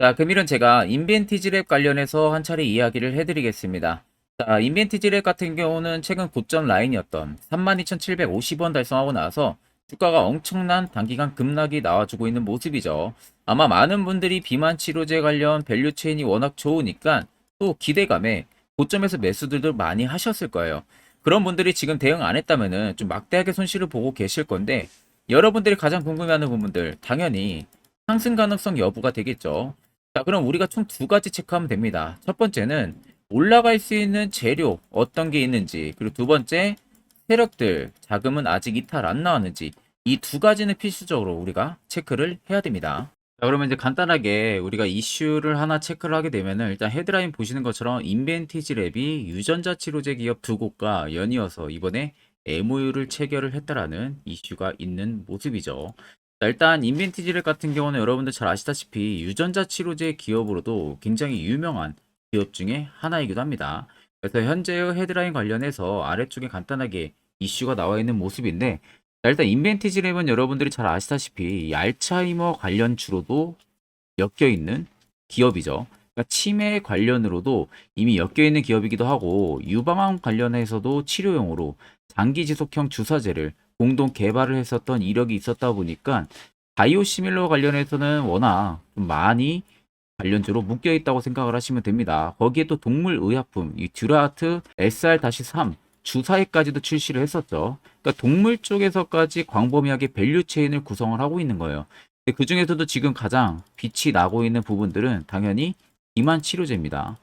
자, 금일은 제가 인벤티지 랩 관련해서 한 차례 이야기를 해드리겠습니다. 자, 인벤티지 랩 같은 경우는 최근 고점 라인이었던 32,750원 달성하고 나서 주가가 엄청난 단기간 급락이 나와주고 있는 모습이죠. 아마 많은 분들이 비만 치료제 관련 밸류 체인이 워낙 좋으니까 또 기대감에 고점에서 매수들도 많이 하셨을 거예요. 그런 분들이 지금 대응 안 했다면은 좀 막대하게 손실을 보고 계실 건데, 여러분들이 가장 궁금해하는 부분들 당연히 상승 가능성 여부가 되겠죠. 자, 그럼 우리가 총 두 가지 체크하면 됩니다. 첫 번째는 올라갈 수 있는 재료 어떤 게 있는지, 그리고 두 번째 세력들 자금은 아직 이탈 안 나왔는지, 이 두 가지는 필수적으로 우리가 체크를 해야 됩니다. 자, 그러면 이제 간단하게 우리가 이슈를 하나 체크를 하게 되면은, 일단 헤드라인 보시는 것처럼 인벤티지 랩이 유전자 치료제 기업 두 곳과 연이어서 이번에 MOU를 체결을 했다라는 이슈가 있는 모습이죠. 자, 일단 인벤티지 랩 같은 경우는 여러분들 잘 아시다시피 유전자 치료제 기업으로도 굉장히 유명한 기업 중에 하나이기도 합니다. 그래서 현재의 헤드라인 관련해서 아래쪽에 간단하게 이슈가 나와 있는 모습인데, 자, 일단 인벤티지 랩은 여러분들이 잘 아시다시피 이 알츠하이머 관련주로도 엮여 있는 기업이죠. 그러니까 치매 관련으로도 이미 엮여 있는 기업이기도 하고, 유방암 관련해서도 치료용으로 장기 지속형 주사제를 공동 개발을 했었던 이력이 있었다 보니까 바이오시밀러 관련해서는 워낙 좀 많이 관련주로 묶여 있다고 생각을 하시면 됩니다. 거기에 또 동물 의약품 이 듀라트 SR-3 주사액까지도 출시를 했었죠. 그러니까 동물 쪽에서까지 광범위하게 밸류 체인을 구성을 하고 있는 거예요. 근데 그 중에서도 지금 가장 빛이 나고 있는 부분들은 당연히 비만 치료제입니다.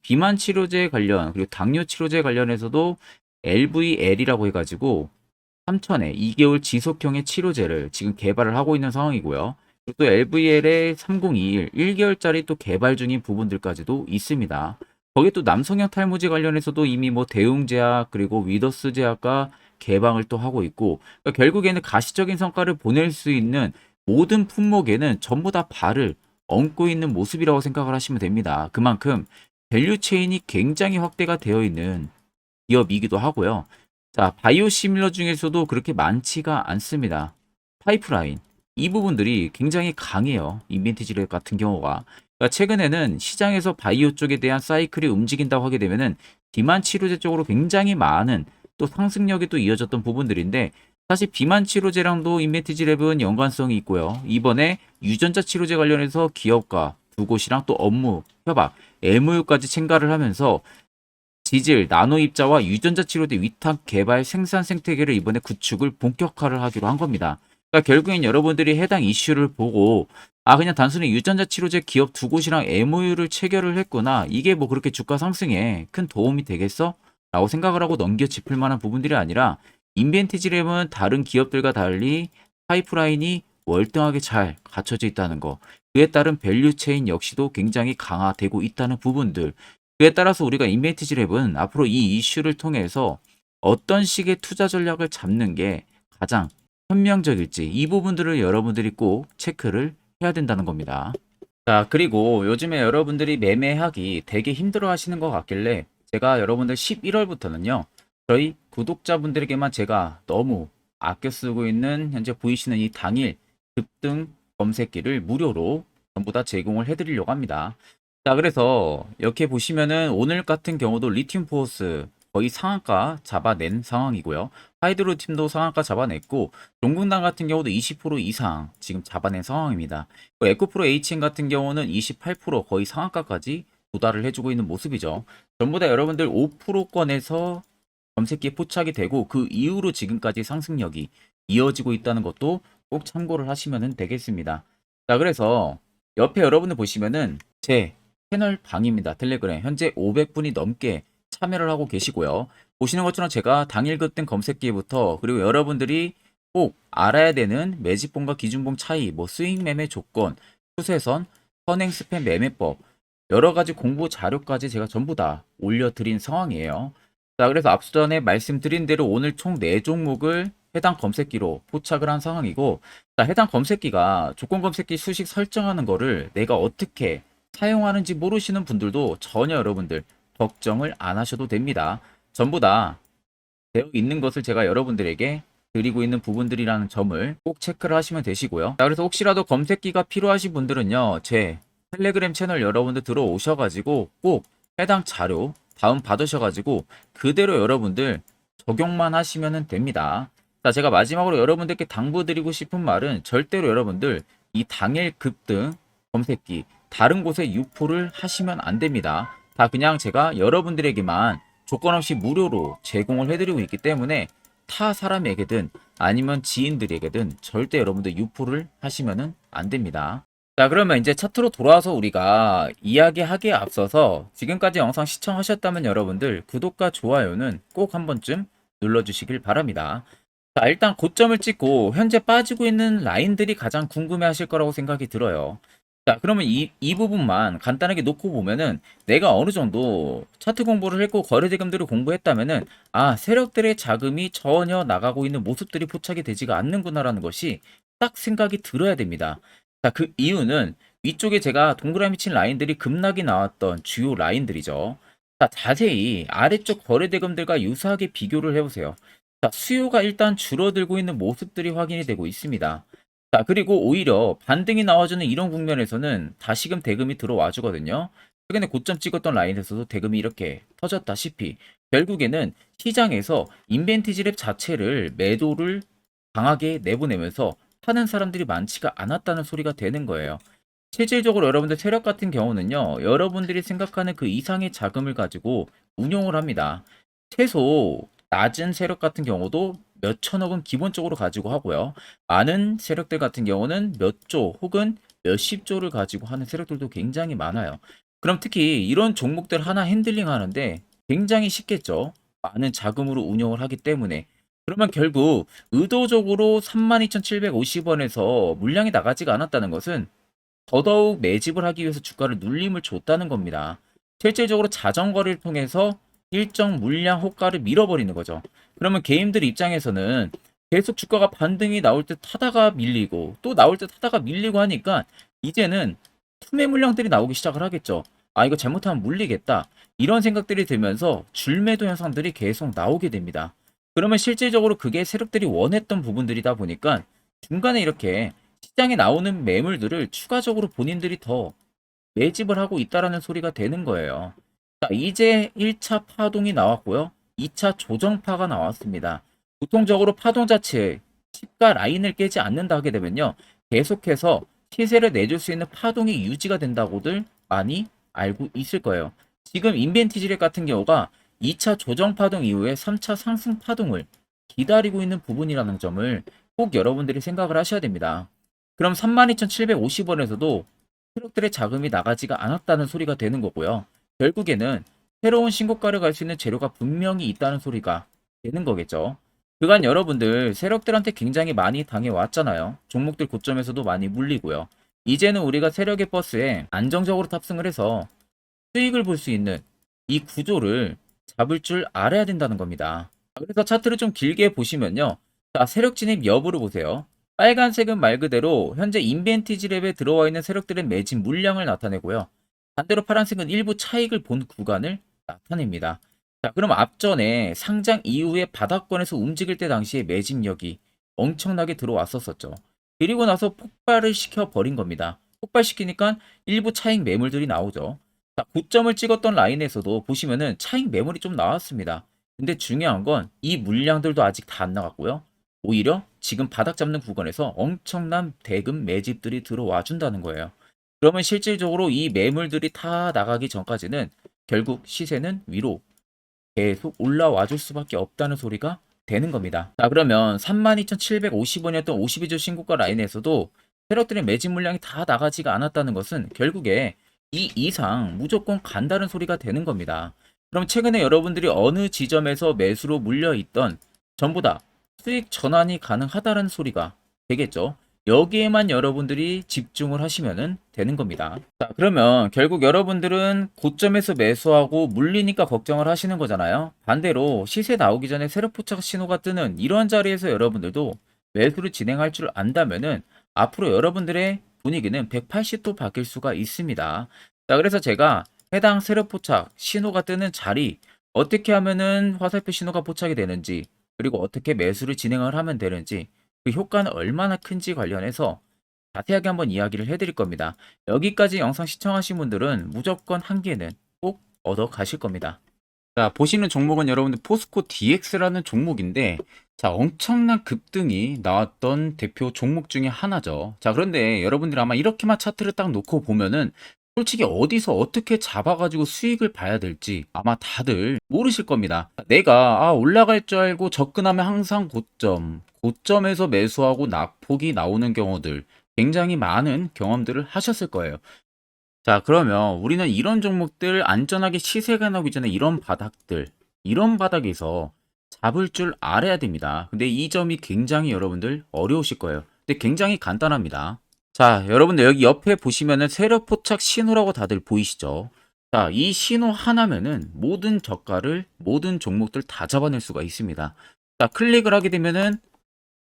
비만 치료제 관련, 그리고 당뇨 치료제 관련해서도 LVL이라고 해가지고 3천에 2개월 지속형의 치료제를 지금 개발을 하고 있는 상황이고요. 그리고 또 LVL의 3021 1개월짜리 또 개발 중인 부분들까지도 있습니다. 거기에 또 남성형 탈모제 관련해서도 이미 뭐 대웅제약 그리고 위더스 제약과 개방을 또 하고 있고, 그러니까 결국에는 가시적인 성과를 보낼 수 있는 모든 품목에는 전부 다 발을 얹고 있는 모습이라고 생각을 하시면 됩니다. 그만큼 밸류 체인이 굉장히 확대가 되어 있는 기업이기도 하고요. 자, 바이오 시밀러 중에서도 그렇게 많지가 않습니다. 파이프라인. 이 부분들이 굉장히 강해요. 인벤티지랩 같은 경우가. 그러니까 최근에는 시장에서 바이오 쪽에 대한 사이클이 움직인다고 하게 되면은 비만 치료제 쪽으로 굉장히 많은 또 상승력이 또 이어졌던 부분들인데, 사실 비만 치료제랑도 인벤티지랩은 연관성이 있고요. 이번에 유전자 치료제 관련해서 기업과 두 곳이랑 또 업무 협약, MOU까지签가를 하면서 지질, 나노 입자와 유전자 치료제 위탁 개발 생산 생태계를 이번에 구축을 본격화를 하기로 한 겁니다. 그러니까 결국엔 여러분들이 해당 이슈를 보고, 아, 그냥 단순히 유전자 치료제 기업 두 곳이랑 MOU를 체결을 했구나, 이게 뭐 그렇게 주가 상승에 큰 도움이 되겠어? 라고 생각을 하고 넘겨 짚을 만한 부분들이 아니라, 인벤티지램은 다른 기업들과 달리 파이프라인이 월등하게 잘 갖춰져 있다는 거, 그에 따른 밸류 체인 역시도 굉장히 강화되고 있다는 부분들, 그에 따라서 우리가 인벤티지 랩은 앞으로 이 이슈를 통해서 어떤 식의 투자 전략을 잡는 게 가장 현명적일지, 이 부분들을 여러분들이 꼭 체크를 해야 된다는 겁니다. 자, 그리고 요즘에 여러분들이 매매하기 되게 힘들어 하시는 것 같길래 제가 여러분들 11월부터는요, 저희 구독자분들에게만 제가 너무 아껴 쓰고 있는 현재 보이시는 이 당일 급등 검색기를 무료로 전부 다 제공을 해드리려고 합니다. 자, 그래서 이렇게 보시면은 오늘 같은 경우도 리튬 포스 거의 상한가 잡아낸 상황이고요. 하이드로 팀도 상한가 잡아냈고, 종근당 같은 경우도 20% 이상 지금 잡아낸 상황입니다. 에코프로 HN 같은 경우는 28% 거의 상한가까지 도달을 해주고 있는 모습이죠. 전부 다 여러분들 5%권에서 검색기에 포착이 되고, 그 이후로 지금까지 상승력이 이어지고 있다는 것도 꼭 참고를 하시면 되겠습니다. 자, 그래서 옆에 여러분들 보시면은 제 채널 방입니다. 텔레그램. 현재 500분이 넘게 참여를 하고 계시고요. 보시는 것처럼 제가 당일 급등 검색기부터, 그리고 여러분들이 꼭 알아야 되는 매집봉과 기준봉 차이, 뭐 스윙 매매 조건, 추세선, 선행 스팸 매매법, 여러 가지 공부 자료까지 제가 전부 다 올려드린 상황이에요. 자, 그래서 앞서 전에 말씀드린 대로 오늘 총 4종목을 해당 검색기로 포착을 한 상황이고, 자, 해당 검색기가 조건 검색기 수식 설정하는 거를 내가 어떻게 사용하는지 모르시는 분들도 전혀 여러분들 걱정을 안 하셔도 됩니다. 전부 다 되어 있는 것을 제가 여러분들에게 드리고 있는 부분들이라는 점을 꼭 체크를 하시면 되시고요. 자, 그래서 혹시라도 검색기가 필요하신 분들은요, 제 텔레그램 채널 여러분들 들어오셔가지고 꼭 해당 자료 다운 받으셔가지고 그대로 여러분들 적용만 하시면 됩니다. 자, 제가 마지막으로 여러분들께 당부드리고 싶은 말은 절대로 여러분들 이 당일 급등 검색기 다른 곳에 유포를 하시면 안 됩니다. 다 그냥 제가 여러분들에게만 조건 없이 무료로 제공을 해드리고 있기 때문에 타 사람에게든 아니면 지인들에게든 절대 여러분들 유포를 하시면 안 됩니다. 자, 그러면 이제 차트로 돌아와서 우리가 이야기하기에 앞서서 지금까지 영상 시청하셨다면 여러분들 구독과 좋아요는 꼭 한 번쯤 눌러주시길 바랍니다. 자, 일단 고점을 찍고 현재 빠지고 있는 라인들이 가장 궁금해 하실 거라고 생각이 들어요. 자, 그러면 이 부분만 간단하게 놓고 보면은 내가 어느 정도 차트 공부를 했고 거래대금들을 공부했다면은 아, 세력들의 자금이 전혀 나가고 있는 모습들이 포착이 되지가 않는구나라는 것이 딱 생각이 들어야 됩니다. 자, 그 이유는 위쪽에 제가 동그라미 친 라인들이 급락이 나왔던 주요 라인들이죠. 자, 자세히 아래쪽 거래대금들과 유사하게 비교를 해보세요. 자, 수요가 일단 줄어들고 있는 모습들이 확인이 되고 있습니다. 자, 그리고 오히려 반등이 나와주는 이런 국면에서는 다시금 대금이 들어와 주거든요. 최근에 고점 찍었던 라인에서도 대금이 이렇게 터졌다시피 결국에는 시장에서 인벤티지 랩 자체를 매도를 강하게 내보내면서 파는 사람들이 많지가 않았다는 소리가 되는 거예요. 실질적으로 여러분들 세력 같은 경우는요, 여러분들이 생각하는 그 이상의 자금을 가지고 운용을 합니다. 최소 낮은 세력 같은 경우도 몇 천억은 기본적으로 가지고 하고요. 많은 세력들 같은 경우는 몇 조 혹은 몇십 조를 가지고 하는 세력들도 굉장히 많아요. 그럼 특히 이런 종목들 하나 핸들링 하는데 굉장히 쉽겠죠. 많은 자금으로 운영을 하기 때문에. 그러면 결국 의도적으로 32,750원에서 물량이 나가지가 않았다는 것은 더더욱 매집을 하기 위해서 주가를 눌림을 줬다는 겁니다. 실질적으로 자전거를 통해서 일정 물량 호가를 밀어버리는 거죠. 그러면 개인들 입장에서는 계속 주가가 반등이 나올 때 타다가 밀리고 또 나올 때 타다가 밀리고 하니까 이제는 투매 물량들이 나오기 시작을 하겠죠. 아, 이거 잘못하면 물리겠다. 이런 생각들이 들면서 줄매도 현상들이 계속 나오게 됩니다. 그러면 실질적으로 그게 세력들이 원했던 부분들이다 보니까 중간에 이렇게 시장에 나오는 매물들을 추가적으로 본인들이 더 매집을 하고 있다라는 소리가 되는 거예요. 자, 이제 1차 파동이 나왔고요. 2차 조정파가 나왔습니다. 보통적으로 파동 자체에 시가 라인을 깨지 않는다 하게 되면요. 계속해서 시세를 내줄 수 있는 파동이 유지가 된다고들 많이 알고 있을 거예요. 지금 인벤티지랩 같은 경우가 2차 조정 파동 이후에 3차 상승 파동을 기다리고 있는 부분이라는 점을 꼭 여러분들이 생각을 하셔야 됩니다. 그럼 32,750원에서도 트럭들의 자금이 나가지가 않았다는 소리가 되는 거고요. 결국에는 새로운 신고가를 갈 수 있는 재료가 분명히 있다는 소리가 되는 거겠죠. 그간 여러분들 세력들한테 굉장히 많이 당해왔잖아요. 종목들 고점에서도 많이 물리고요. 이제는 우리가 세력의 버스에 안정적으로 탑승을 해서 수익을 볼 수 있는 이 구조를 잡을 줄 알아야 된다는 겁니다. 그래서 차트를 좀 길게 보시면요. 자, 세력 진입 여부를 보세요. 빨간색은 말 그대로 현재 인벤티지 랩에 들어와 있는 세력들의 매진 물량을 나타내고요. 반대로 파란색은 일부 차익을 본 구간을 나타냅니다. 자, 그럼 앞전에 상장 이후에 바닥권에서 움직일 때 당시에 매집력이 엄청나게 들어왔었죠. 그리고 나서 폭발을 시켜버린 겁니다. 폭발시키니까 일부 차익 매물들이 나오죠. 자, 고점을 찍었던 라인에서도 보시면은 차익 매물이 좀 나왔습니다. 근데 중요한 건 이 물량들도 아직 다 안 나갔고요. 오히려 지금 바닥 잡는 구간에서 엄청난 대금 매집들이 들어와 준다는 거예요. 그러면 실질적으로 이 매물들이 다 나가기 전까지는 결국 시세는 위로 계속 올라와 줄 수밖에 없다는 소리가 되는 겁니다. 자, 그러면 32,750원이었던 52주 신고가 라인에서도 세력들의 매집 물량이 다 나가지가 않았다는 것은 결국에 이 이상 무조건 간다는 소리가 되는 겁니다. 그럼 최근에 여러분들이 어느 지점에서 매수로 물려있던 전부 다 수익 전환이 가능하다는 소리가 되겠죠. 여기에만 여러분들이 집중을 하시면 되는 겁니다. 자, 그러면 결국 여러분들은 고점에서 매수하고 물리니까 걱정을 하시는 거잖아요. 반대로 시세 나오기 전에 세력 포착 신호가 뜨는 이런 자리에서 여러분들도 매수를 진행할 줄 안다면은 앞으로 여러분들의 분위기는 180도 바뀔 수가 있습니다. 자, 그래서 제가 해당 세력 포착 신호가 뜨는 자리 어떻게 하면은 화살표 신호가 포착이 되는지 그리고 어떻게 매수를 진행을 하면 되는지 그 효과는 얼마나 큰지 관련해서 자세하게 한번 이야기를 해드릴 겁니다. 여기까지 영상 시청하신 분들은 무조건 한 개는 꼭 얻어 가실 겁니다. 자, 보시는 종목은 여러분들 포스코 DX라는 종목인데, 자, 엄청난 급등이 나왔던 대표 종목 중에 하나죠. 자, 그런데 여러분들이 아마 이렇게만 차트를 딱 놓고 보면은 솔직히 어디서 어떻게 잡아가지고 수익을 봐야 될지 아마 다들 모르실 겁니다. 내가 올라갈 줄 알고 접근하면 항상 고점에서 매수하고 낙폭이 나오는 경우들 굉장히 많은 경험들을 하셨을 거예요. 자, 그러면 우리는 이런 종목들 안전하게 시세가 나오기 전에 이런 바닥에서 잡을 줄 알아야 됩니다. 근데 이 점이 굉장히 여러분들 어려우실 거예요. 근데 굉장히 간단합니다. 자, 여러분들 여기 옆에 보시면은 세력 포착 신호라고 다들 보이시죠? 자, 이 신호 하나면은 모든 저가를, 모든 종목들 다 잡아낼 수가 있습니다. 자, 클릭을 하게 되면은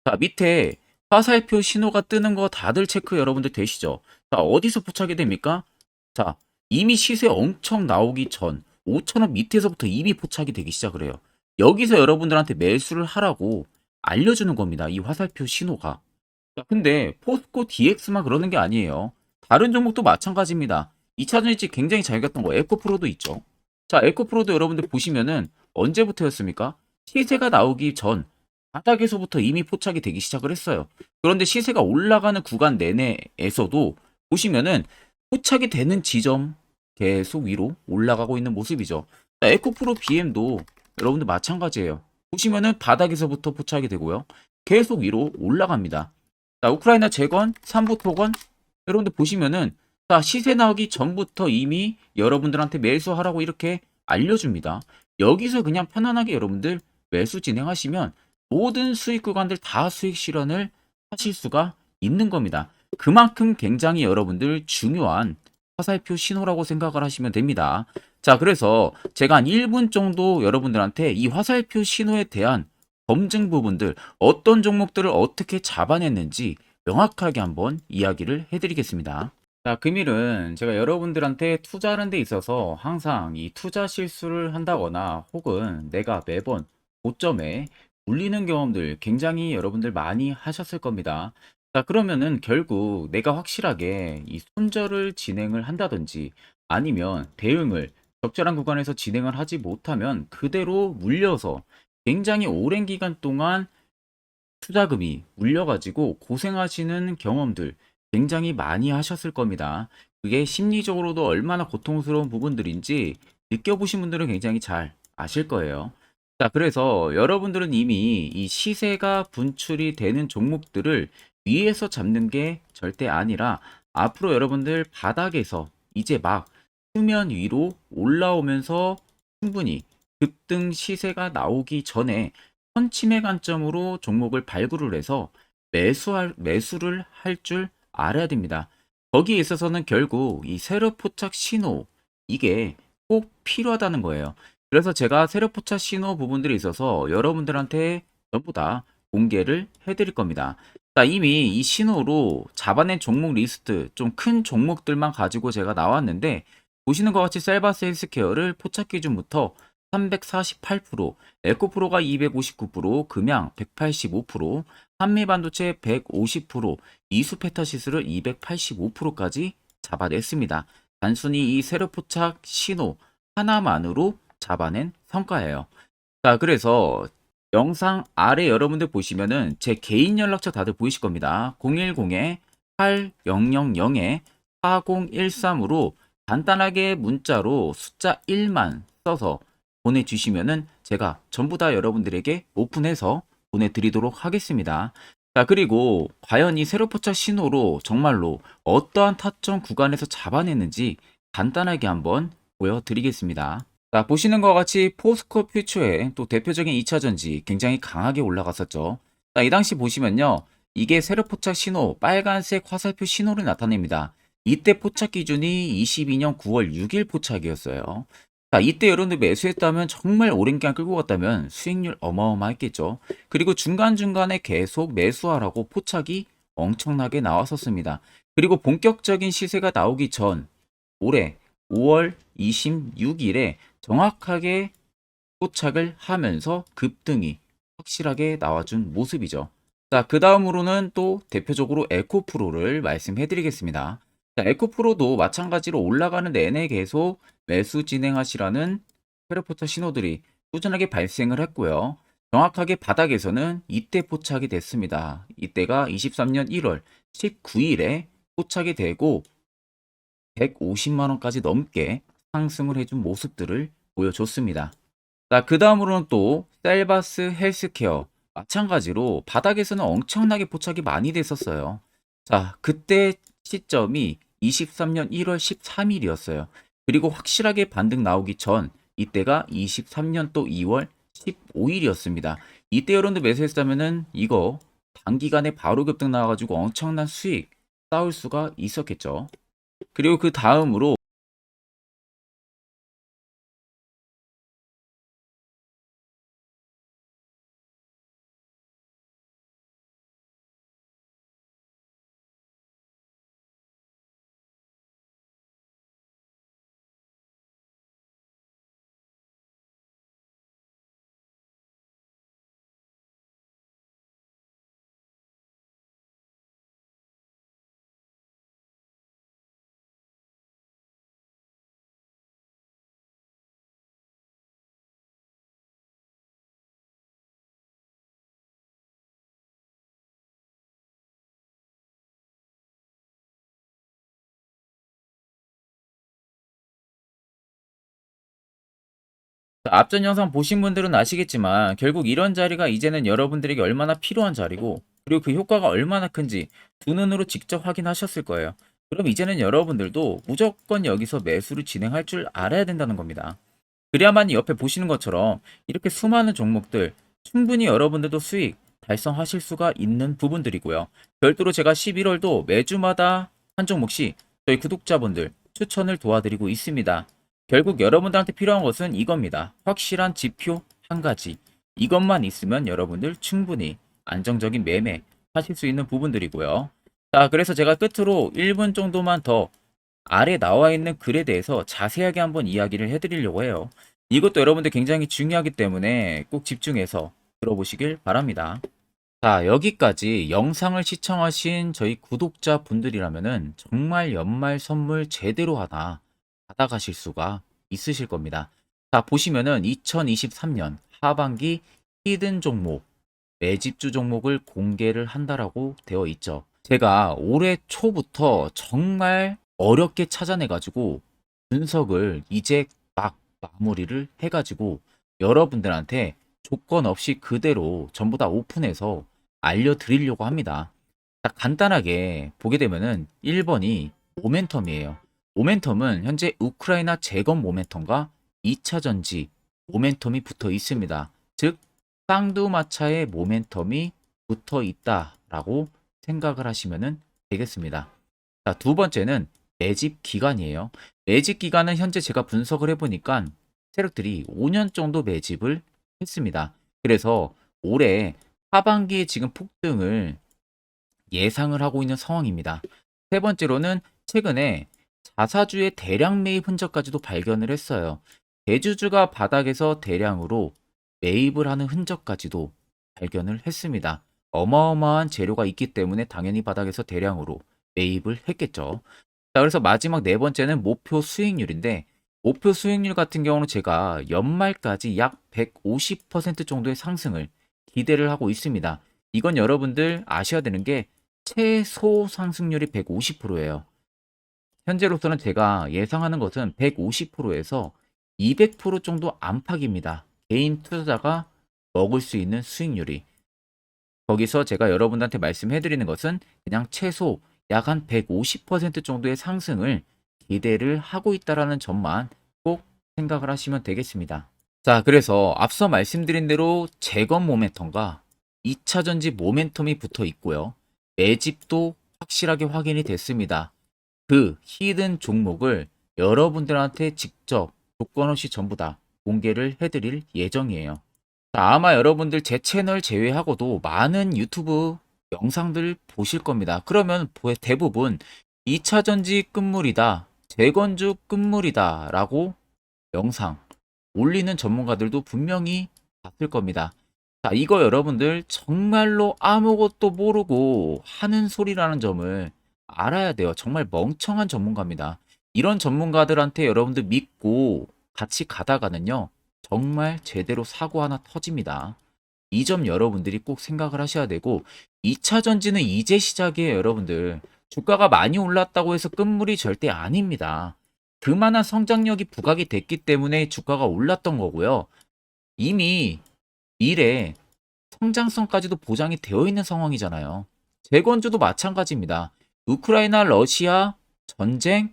자, 밑에 화살표 신호가 뜨는 거 다들 체크 여러분들 되시죠? 자, 어디서 포착이 됩니까? 자, 이미 시세 엄청 나오기 전 5,000원 밑에서부터 이미 포착이 되기 시작을 해요. 여기서 여러분들한테 매수를 하라고 알려주는 겁니다. 이 화살표 신호가. 자, 근데 포스코 DX만 그러는 게 아니에요. 다른 종목도 마찬가지입니다. 2차전지 굉장히 잘 갔던 거 에코프로도 있죠. 자, 에코프로도 여러분들 보시면은 언제부터였습니까? 시세가 나오기 전 바닥에서부터 이미 포착이 되기 시작을 했어요. 그런데 시세가 올라가는 구간 내내에서도 보시면은 포착이 되는 지점 계속 위로 올라가고 있는 모습이죠. 자, 에코프로 BM도 여러분들 마찬가지예요. 보시면은 바닥에서부터 포착이 되고요. 계속 위로 올라갑니다. 자, 우크라이나 재건, 삼부 토건 여러분들 보시면은 자, 시세 나오기 전부터 이미 여러분들한테 매수하라고 이렇게 알려줍니다. 여기서 그냥 편안하게 여러분들 매수 진행하시면 모든 수익 구간들 다 수익 실현을 하실 수가 있는 겁니다. 그만큼 굉장히 여러분들 중요한 화살표 신호라고 생각을 하시면 됩니다. 자, 그래서 제가 한 1분 정도 여러분들한테 이 화살표 신호에 대한 검증 부분들, 어떤 종목들을 어떻게 잡아냈는지 명확하게 한번 이야기를 해드리겠습니다. 자, 금일은 제가 여러분들한테 투자하는 데 있어서 항상 이 투자 실수를 한다거나 혹은 내가 매번 고점에 물리는 경험들 굉장히 여러분들 많이 하셨을 겁니다. 자, 그러면은 결국 내가 확실하게 이 손절을 진행을 한다든지 아니면 대응을 적절한 구간에서 진행을 하지 못하면 그대로 물려서 굉장히 오랜 기간 동안 투자금이 물려가지고 고생하시는 경험들 굉장히 많이 하셨을 겁니다. 그게 심리적으로도 얼마나 고통스러운 부분들인지 느껴보신 분들은 굉장히 잘 아실 거예요. 자, 그래서 여러분들은 이미 이 시세가 분출이 되는 종목들을 위에서 잡는 게 절대 아니라 앞으로 여러분들 바닥에서 이제 막 수면 위로 올라오면서 충분히 급등 시세가 나오기 전에 선침해 관점으로 종목을 발굴을 해서 매수를 할 줄 알아야 됩니다. 거기에 있어서는 결국 이 세력 포착 신호 이게 꼭 필요하다는 거예요. 그래서 제가 세력 포착 신호 부분들이 있어서 여러분들한테 전부 다 공개를 해드릴 겁니다. 자, 이미 이 신호로 잡아낸 종목 리스트 좀 큰 종목들만 가지고 제가 나왔는데 보시는 것 같이 셀바스 헬스케어를 포착 기준부터 348%, 에코프로가 259%, 금양 185%, 한미반도체 150%, 이수페타시스를 285%까지 잡아냈습니다. 단순히 이 세력포착 신호 하나만으로 잡아낸 성과예요. 자, 그래서 영상 아래 여러분들 보시면은 제 개인 연락처 다들 보이실 겁니다. 010-8013-4013으로 간단하게 문자로 숫자 1만 써서 보내주시면은 제가 전부 다 여러분들에게 오픈해서 보내드리도록 하겠습니다. 자, 그리고 과연 이 세로포착 신호로 정말로 어떠한 타점 구간에서 잡아냈는지 간단하게 한번 보여드리겠습니다. 자, 보시는 것과 같이 포스코 퓨처의 또 대표적인 2차전지 굉장히 강하게 올라갔었죠. 자, 이 당시 보시면요. 이게 세로포착 신호, 빨간색 화살표 신호를 나타냅니다. 이때 포착 기준이 22년 9월 6일 포착이었어요. 자, 이때 여러분들 매수했다면 정말 오랜 기간 끌고 갔다면 수익률 어마어마했겠죠. 그리고 중간중간에 계속 매수하라고 포착이 엄청나게 나왔었습니다. 그리고 본격적인 시세가 나오기 전 올해 5월 26일에 정확하게 포착을 하면서 급등이 확실하게 나와준 모습이죠. 자, 그 다음으로는 또 대표적으로 에코프로를 말씀해 드리겠습니다. 자, 에코프로도 마찬가지로 올라가는 내내 계속 매수 진행하시라는 페르포터 신호들이 꾸준하게 발생을 했고요. 정확하게 바닥에서는 이때 포착이 됐습니다. 이때가 23년 1월 19일에 포착이 되고 150만 원까지 넘게 상승을 해준 모습들을 보여줬습니다. 자, 그 다음으로는 또 셀바스 헬스케어 마찬가지로 바닥에서는 엄청나게 포착이 많이 됐었어요. 자, 그때 시점이 23년 1월 13일이었어요. 그리고 확실하게 반등 나오기 전 이때가 23년 또 2월 15일이었습니다. 이때 여러분들 매수했다면은 이거 단기간에 바로 급등 나와가지고 엄청난 수익 쌓을 수가 있었겠죠. 그리고 그 다음으로 앞전 영상 보신 분들은 아시겠지만 결국 이런 자리가 이제는 여러분들에게 얼마나 필요한 자리고 그리고 그 효과가 얼마나 큰지 두 눈으로 직접 확인하셨을 거예요. 그럼 이제는 여러분들도 무조건 여기서 매수를 진행할 줄 알아야 된다는 겁니다. 그래야만 옆에 보시는 것처럼 이렇게 수많은 종목들 충분히 여러분들도 수익 달성하실 수가 있는 부분들이고요. 별도로 제가 11월도 매주마다 한 종목씩 저희 구독자분들 추천을 도와드리고 있습니다. 결국 여러분들한테 필요한 것은 이겁니다. 확실한 지표 한 가지. 이것만 있으면 여러분들 충분히 안정적인 매매 하실 수 있는 부분들이고요. 자, 그래서 제가 끝으로 1분 정도만 더 아래 나와 있는 글에 대해서 자세하게 한번 이야기를 해드리려고 해요. 이것도 여러분들 굉장히 중요하기 때문에 꼭 집중해서 들어보시길 바랍니다. 자, 여기까지 영상을 시청하신 저희 구독자분들이라면은 정말 연말 선물 제대로 하나 받아가실 수가 있으실 겁니다. 자, 보시면은 2023년 하반기 히든 종목, 매집주 종목을 공개를 한다라고 되어 있죠. 제가 올해 초부터 정말 어렵게 찾아내가지고 분석을 이제 막 마무리를 해가지고 여러분들한테 조건 없이 그대로 전부 다 오픈해서 알려드리려고 합니다. 자, 간단하게 보게 되면은 1번이 모멘텀이에요. 모멘텀은 현재 우크라이나 재건 모멘텀과 2차 전지 모멘텀이 붙어 있습니다. 즉 쌍두마차의 모멘텀이 붙어 있다라고 생각을 하시면 되겠습니다. 자, 두 번째는 매집 기간이에요. 매집 기간은 현재 제가 분석을 해보니까 세력들이 5년 정도 매집을 했습니다. 그래서 올해 하반기에 지금 폭등을 예상을 하고 있는 상황입니다. 세 번째로는 최근에 자사주의 대량 매입 흔적까지도 발견을 했어요. 대주주가 바닥에서 대량으로 매입을 하는 흔적까지도 발견을 했습니다. 어마어마한 재료가 있기 때문에 당연히 바닥에서 대량으로 매입을 했겠죠. 자, 그래서 마지막 네 번째는 목표 수익률인데 목표 수익률 같은 경우는 제가 연말까지 약 150% 정도의 상승을 기대를 하고 있습니다. 이건 여러분들 아셔야 되는 게 최소 상승률이 150%예요. 현재로서는 제가 예상하는 것은 150%에서 200% 정도 안팎입니다. 개인 투자자가 먹을 수 있는 수익률이. 거기서 제가 여러분들한테 말씀해 드리는 것은 그냥 최소 약 한 150% 정도의 상승을 기대를 하고 있다라는 점만 꼭 생각을 하시면 되겠습니다. 자, 그래서 앞서 말씀드린 대로 재건 모멘텀과 2차 전지 모멘텀이 붙어 있고요. 매집도 확실하게 확인이 됐습니다. 그 히든 종목을 여러분들한테 직접 조건 없이 전부 다 공개를 해드릴 예정이에요. 자, 아마 여러분들 제 채널 제외하고도 많은 유튜브 영상들 보실 겁니다. 그러면 대부분 2차 전지 끝물이다, 재건주 끝물이다 라고 영상 올리는 전문가들도 분명히 봤을 겁니다. 자, 이거 여러분들 정말로 아무것도 모르고 하는 소리라는 점을 알아야 돼요. 정말 멍청한 전문가입니다. 이런 전문가들한테 여러분들 믿고 같이 가다가는요, 정말 제대로 사고 하나 터집니다. 이 점 여러분들이 꼭 생각을 하셔야 되고, 2차 전지는 이제 시작이에요, 여러분들. 주가가 많이 올랐다고 해서 끝물이 절대 아닙니다. 그만한 성장력이 부각이 됐기 때문에 주가가 올랐던 거고요. 이미 미래 성장성까지도 보장이 되어 있는 상황이잖아요. 재건주도 마찬가지입니다. 우크라이나 러시아 전쟁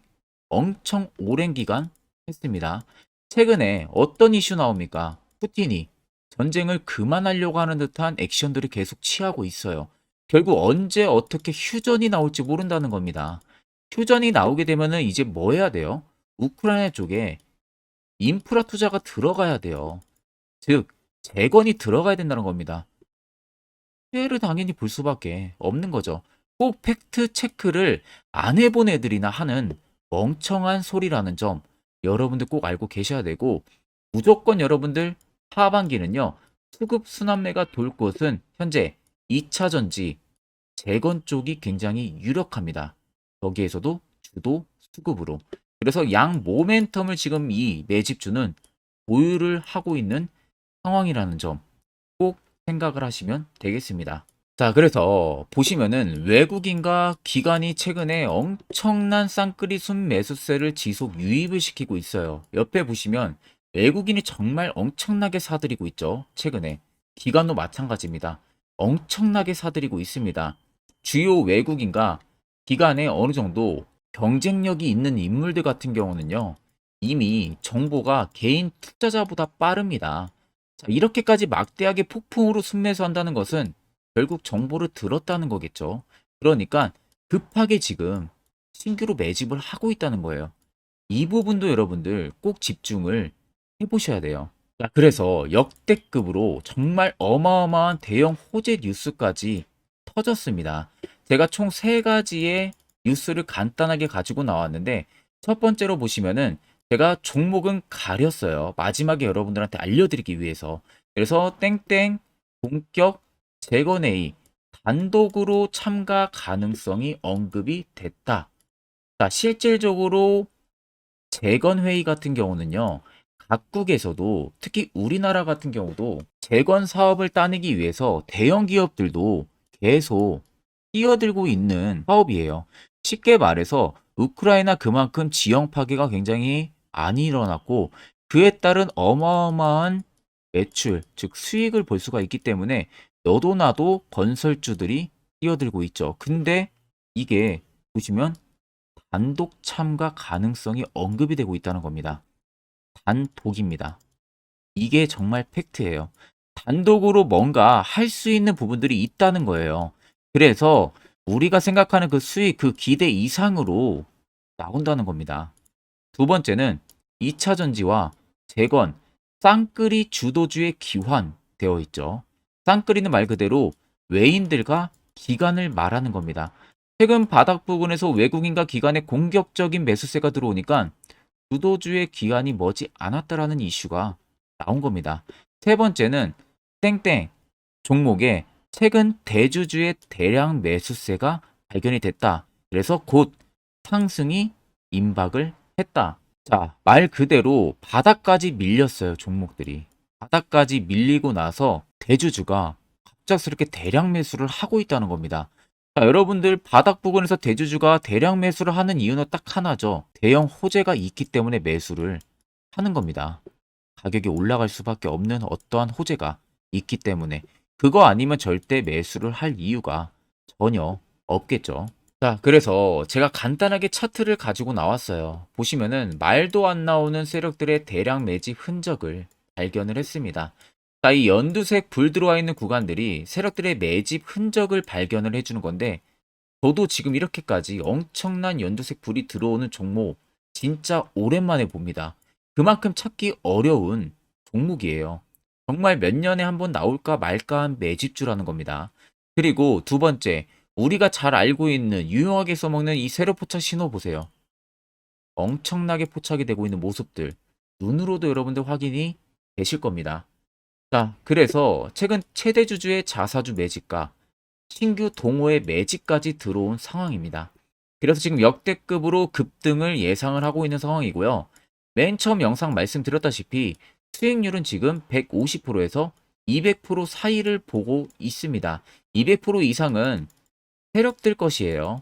엄청 오랜 기간 했습니다. 최근에 어떤 이슈 나옵니까? 푸틴이 전쟁을 그만하려고 하는 듯한 액션들을 계속 취하고 있어요. 결국 언제 어떻게 휴전이 나올지 모른다는 겁니다. 휴전이 나오게 되면은 이제 뭐 해야 돼요? 우크라이나 쪽에 인프라 투자가 들어가야 돼요. 즉, 재건이 들어가야 된다는 겁니다. 피해를 당연히 볼 수밖에 없는 거죠. 꼭 팩트 체크를 안 해본 애들이나 하는 멍청한 소리라는 점 여러분들 꼭 알고 계셔야 되고, 무조건 여러분들 하반기는요, 수급 순환매가 돌 곳은 현재 2차 전지 재건 쪽이 굉장히 유력합니다. 거기에서도 주도 수급으로. 그래서 양 모멘텀을 지금 이 매집주는 보유를 하고 있는 상황이라는 점 꼭 생각을 하시면 되겠습니다. 자, 그래서 보시면은 외국인과 기관이 최근에 엄청난 쌍끌이 순매수세를 지속 유입을 시키고 있어요. 옆에 보시면 외국인이 정말 엄청나게 사들이고 있죠. 최근에. 기관도 마찬가지입니다. 엄청나게 사들이고 있습니다. 주요 외국인과 기관에 어느 정도 경쟁력이 있는 인물들 같은 경우는요, 이미 정보가 개인 투자자보다 빠릅니다. 자, 이렇게까지 막대하게 폭풍으로 순매수한다는 것은 결국 정보를 들었다는 거겠죠. 그러니까 급하게 지금 신규로 매집을 하고 있다는 거예요. 이 부분도 여러분들 꼭 집중을 해보셔야 돼요. 자, 그래서 역대급으로 정말 어마어마한 대형 호재 뉴스까지 터졌습니다. 제가 총 세 가지의 뉴스를 간단하게 가지고 나왔는데, 첫 번째로 보시면은 제가 종목은 가렸어요. 마지막에 여러분들한테 알려드리기 위해서. 그래서 땡땡 본격 재건회의 단독으로 참가 가능성이 언급이 됐다. 자, 실질적으로 재건회의 같은 경우는요, 각국에서도 특히 우리나라 같은 경우도 재건 사업을 따내기 위해서 대형 기업들도 계속 뛰어들고 있는 사업이에요. 쉽게 말해서 우크라이나 그만큼 지형 파괴가 굉장히 많이 일어났고, 그에 따른 어마어마한 매출, 즉 수익을 볼 수가 있기 때문에 너도 나도 건설주들이 뛰어들고 있죠. 근데 이게 보시면 단독 참가 가능성이 언급이 되고 있다는 겁니다. 단독입니다. 이게 정말 팩트예요. 단독으로 뭔가 할 수 있는 부분들이 있다는 거예요. 그래서 우리가 생각하는 그 수익, 그 기대 이상으로 나온다는 겁니다. 두 번째는 2차 전지와 재건, 쌍끌이 주도주의 기환되어 있죠. 쌍끌이는 말 그대로 외인들과 기관을 말하는 겁니다. 최근 바닥 부근에서 외국인과 기관의 공격적인 매수세가 들어오니까 주도주의 기관이 머지 않았다라는 이슈가 나온 겁니다. 세 번째는 땡땡 종목에 최근 대주주의 대량 매수세가 발견이 됐다. 그래서 곧 상승이 임박을 했다. 자, 말 그대로 바닥까지 밀렸어요, 종목들이. 바닥까지 밀리고 나서 대주주가 갑작스럽게 대량 매수를 하고 있다는 겁니다. 자, 여러분들 바닥 부근에서 대주주가 대량 매수를 하는 이유는 딱 하나죠. 대형 호재가 있기 때문에 매수를 하는 겁니다. 가격이 올라갈 수밖에 없는 어떠한 호재가 있기 때문에 그거 아니면 절대 매수를 할 이유가 전혀 없겠죠. 자, 그래서 제가 간단하게 차트를 가지고 나왔어요. 보시면은 말도 안 나오는 세력들의 대량 매집 흔적을 발견을 했습니다. 자, 이 연두색 불 들어와 있는 구간들이 세력들의 매집 흔적을 발견을 해주는 건데, 저도 지금 이렇게까지 엄청난 연두색 불이 들어오는 종목 진짜 오랜만에 봅니다. 그만큼 찾기 어려운 종목이에요. 정말 몇 년에 한 번 나올까 말까 한 매집주라는 겁니다. 그리고 두 번째, 우리가 잘 알고 있는 유용하게 써먹는 이 세로 포착 신호 보세요. 엄청나게 포착이 되고 있는 모습들 눈으로도 여러분들 확인이 되실 겁니다. 자, 그래서 최근 최대 주주의 자사주 매집과 신규 동호회 매집까지 들어온 상황입니다. 그래서 지금 역대급으로 급등을 예상을 하고 있는 상황이고요. 맨 처음 영상 말씀드렸다시피 수익률은 지금 150%에서 200% 사이를 보고 있습니다. 200% 이상은 세력들 것이에요.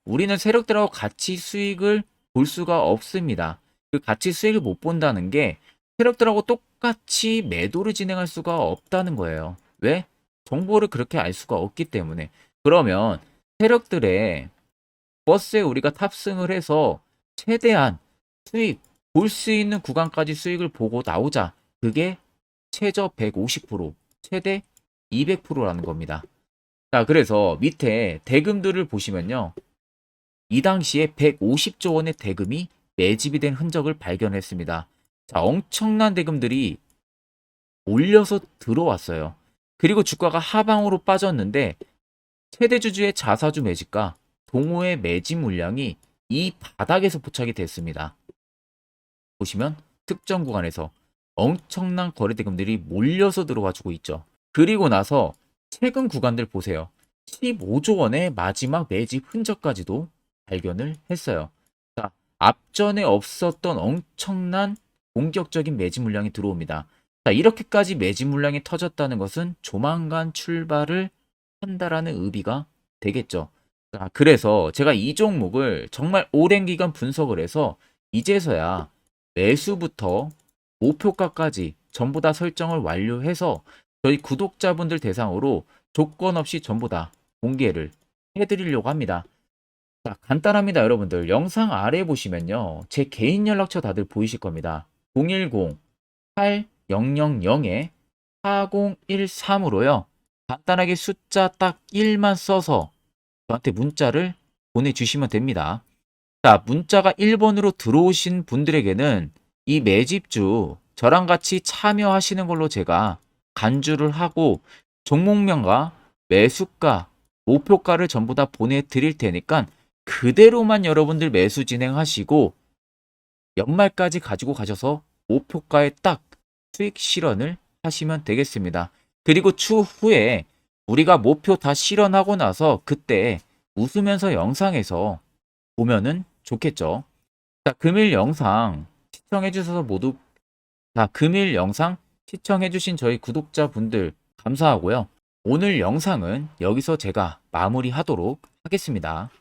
우리는 세력들하고 같이 수익을 볼 수가 없습니다. 그 같이 수익을 못 본다는 게 세력들하고 똑같이 매도를 진행할 수가 없다는 거예요. 왜? 정보를 그렇게 알 수가 없기 때문에. 그러면 세력들의 버스에 우리가 탑승을 해서 최대한 수익, 볼 수 있는 구간까지 수익을 보고 나오자. 그게 최저 150%, 최대 200%라는 겁니다. 자, 그래서 밑에 대금들을 보시면요. 이 당시에 150조 원의 대금이 매집이 된 흔적을 발견했습니다. 자, 엄청난 대금들이 몰려서 들어왔어요. 그리고 주가가 하방으로 빠졌는데 최대 주주의 자사주 매집과 동호회 매집 물량이 이 바닥에서 포착이 됐습니다. 보시면 특정 구간에서 엄청난 거래 대금들이 몰려서 들어와 주고 있죠. 그리고 나서 최근 구간들 보세요. 15조 원의 마지막 매집 흔적까지도 발견을 했어요. 자, 앞전에 없었던 엄청난 공격적인 매집 물량이 들어옵니다. 자, 이렇게까지 매집 물량이 터졌다는 것은 조만간 출발을 한다라는 의미가 되겠죠. 자, 그래서 제가 이 종목을 정말 오랜 기간 분석을 해서 이제서야 매수부터 목표가까지 전부 다 설정을 완료해서 저희 구독자분들 대상으로 조건 없이 전부 다 공개를 해드리려고 합니다. 자, 간단합니다, 여러분들. 영상 아래 보시면요. 제 개인 연락처 다들 보이실 겁니다. 010-8000-4013으로요. 간단하게 숫자 딱 1만 써서 저한테 문자를 보내주시면 됩니다. 자, 문자가 1번으로 들어오신 분들에게는 이 매집주 저랑 같이 참여하시는 걸로 제가 간주를 하고 종목명과 매수가, 목표가를 전부 다 보내드릴 테니까 그대로만 여러분들 매수 진행하시고 연말까지 가지고 가셔서 목표가에 딱 수익 실현을 하시면 되겠습니다. 그리고 추후에 우리가 목표 다 실현하고 나서 그때 웃으면서 영상에서 보면은 좋겠죠. 자, 금일 영상 시청해 주셔서 모두 금일 영상 시청해 주신 저희 구독자분들 감사하고요. 오늘 영상은 여기서 제가 마무리하도록 하겠습니다.